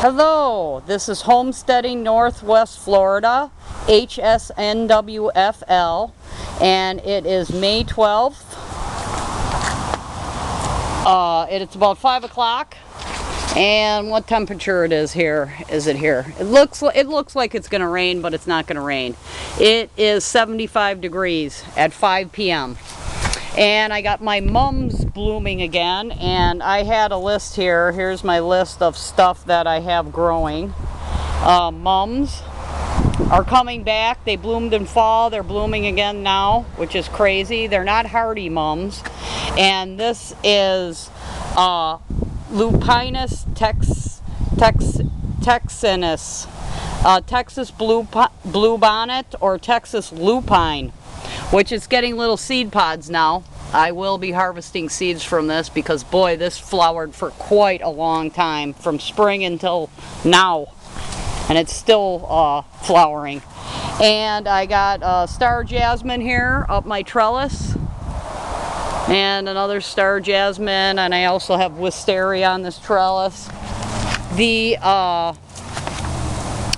Hello, this is Homesteading Northwest Florida, HSNWFL, and it is May 12th. It's about 5 o'clock, and what temperature it is here? Is it here? It looks like it's going to rain, but it's not going to rain. It is 75 degrees at 5 p.m. And I got my mums blooming again, and I had a list here. Here's my list of stuff that I have growing. Mums are coming back. They bloomed in fall. They're blooming again now, which is crazy. They're not hardy mums. And this is Lupinus texensis, Texas bluebonnet, or Texas lupine, which is getting little seed pods now. I will be harvesting seeds from this because, boy, this flowered for quite a long time, from spring until now, and it's still flowering. And I got star jasmine here up my trellis, and another star jasmine, and I also have wisteria on this trellis. The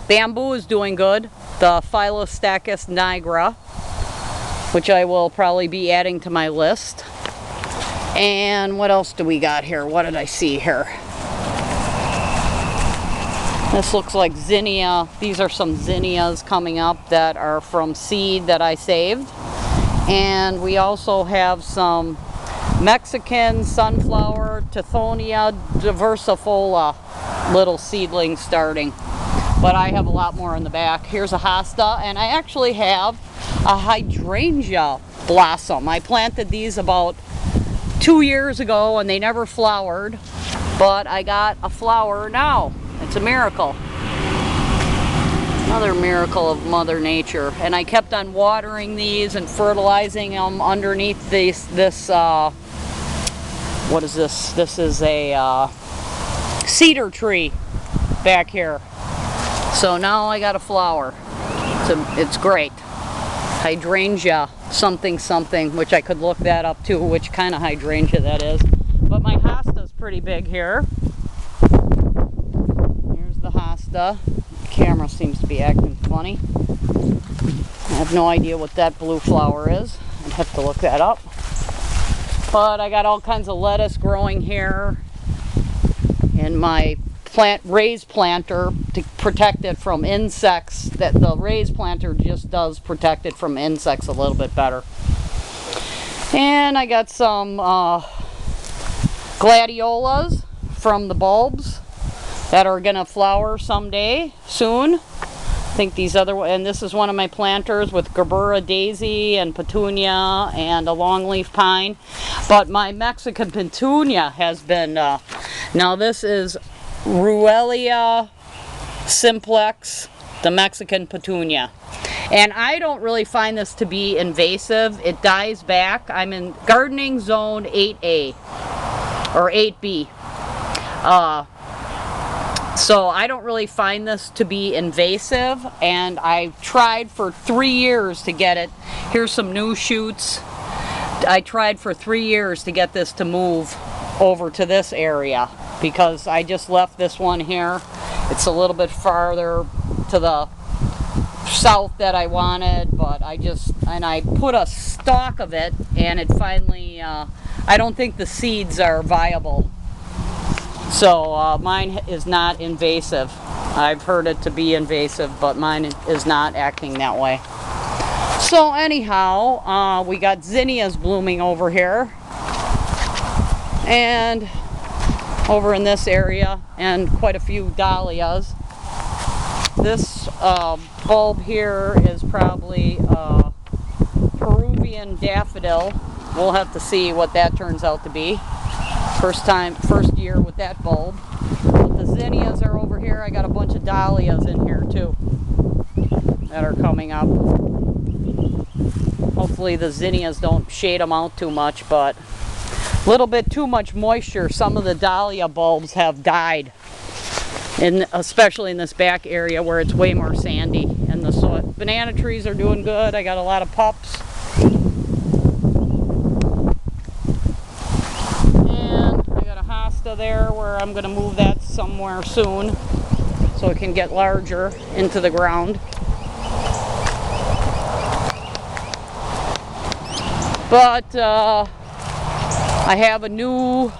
bamboo is doing good, the Philostachys nigra, which I will probably be adding to my list. And what else do we got here? What did I see here? This looks like zinnia. These are some zinnias coming up that are from seed that I saved. And we also have some Mexican sunflower, Tithonia Diversifolia, little seedlings starting. But I have a lot more in the back. Here's a hosta, and I actually have a hydrangea blossom. I planted these about 2 years ago and they never flowered, but I got a flower now. It's a miracle. Another miracle of Mother Nature. And I kept on watering these and fertilizing them underneath this what is this? This is a cedar tree back here. So now I got a flower. It's great. Hydrangea something something, which I could look that up too, which kind of hydrangea that is. But my hosta's pretty big here. Here's the hosta. The camera seems to be acting funny. I have no idea what that blue flower is. I'd have to look that up. But I got all kinds of lettuce growing here in my raised planter to protect it from insects. That the raised planter just does protect it from insects a little bit better. And I got some gladiolas from the bulbs that are gonna flower someday soon. I think these other, and this is one of my planters with Gerbera daisy and Petunia and a longleaf pine. But my Mexican Petunia has been now this is Ruellia Simplex, the Mexican Petunia. And I don't really find this to be invasive. It dies back. I'm in gardening zone 8A or 8B. So I don't really find this to be invasive, and I tried for 3 years to get it. Here's some new shoots. I tried for 3 years to get this to move over to this area, because I just left this one here. It's a little bit farther to the south that I wanted, but I put a stalk of it, and it finally, I don't think the seeds are viable. So mine is not invasive. I've heard it to be invasive, but mine is not acting that way. So anyhow, we got zinnias blooming over here, and over in this area, and quite a few dahlias. This bulb here is probably Peruvian daffodil. We'll have to see what that turns out to be. First year with that bulb. But the zinnias are over here. I got a bunch of dahlias in here too that are coming up. Hopefully the zinnias don't shade them out too much, but a little bit too much moisture. Some of the dahlia bulbs have died, especially in this back area where it's way more sandy. And the soil. Banana trees are doing good. I got a lot of pups. And I got a hosta there where I'm going to move that somewhere soon. so it can get larger into the ground. But I have a new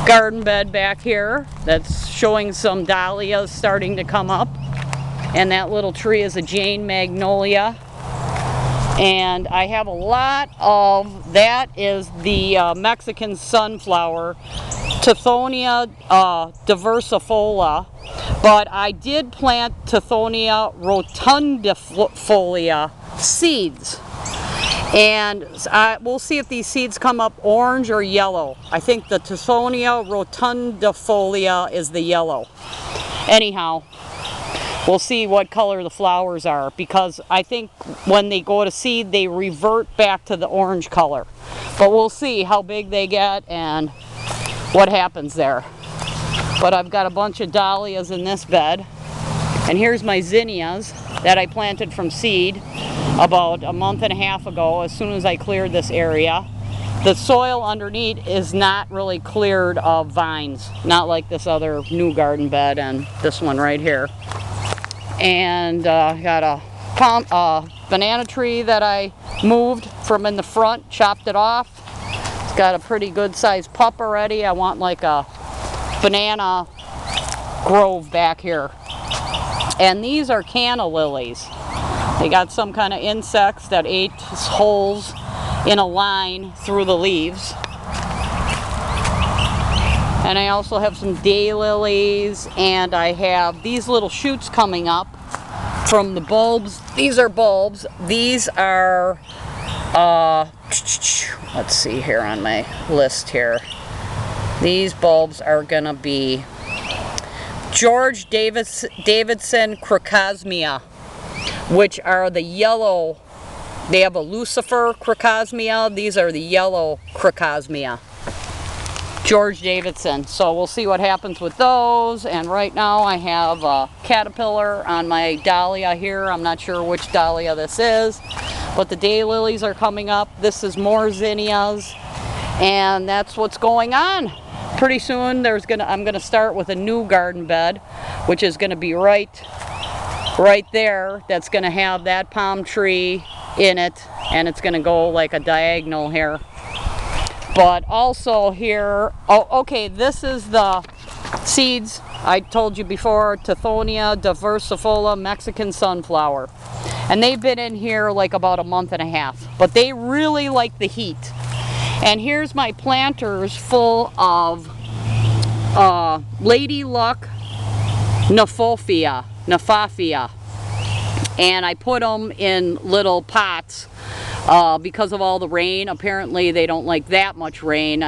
garden bed back here that's showing some dahlias starting to come up, and that little tree is a Jane magnolia, and I have a lot of that is the Mexican sunflower, Tithonia Diversifolia, but I did plant Tithonia Rotundifolia seeds. And we'll see if these seeds come up orange or yellow. I think the Tithonia Rotundifolia is the yellow. Anyhow, we'll see what color the flowers are, because I think when they go to seed, they revert back to the orange color. But we'll see how big they get and what happens there. But I've got a bunch of dahlias in this bed. And here's my zinnias that I planted from seed about a month and a half ago, as soon as I cleared this area. The soil underneath is not really cleared of vines, not like this other new garden bed and this one right here. And got a banana tree that I moved from in the front, chopped it off. It's got a pretty good sized pup already. I want like a banana grove back here. And these are CANNA lilies. They got some kind of insects that ate holes in a line through the leaves. And I also have some daylilies, and I have these little shoots coming up from the bulbs. These are bulbs. These are, let's see here on my list here. These bulbs are gonna be George Davidson CROCOSMIA, which are the yellow. They have a Lucifer CROCOSMIA. These are the yellow CROCOSMIA. George Davidson. So we'll see what happens with those. And right now I have a caterpillar on my dahlia here. I'm not sure which dahlia this is, but the daylilies are coming up. This is more zinnias, and that's what's going on. Pretty soon I'm gonna start with a new garden bed, which is gonna be right there. That's gonna have that palm tree in it, and it's gonna go like a diagonal here. But also here, oh, okay, this is the seeds I told you before, Tithonia Diversifolia Mexican sunflower. And they've been in here like about a month and a half, but they really like the heat. And here's my planters full of LUCK KNIPHOFIA. And I put them in little pots because of all the rain. Apparently they don't like that much rain.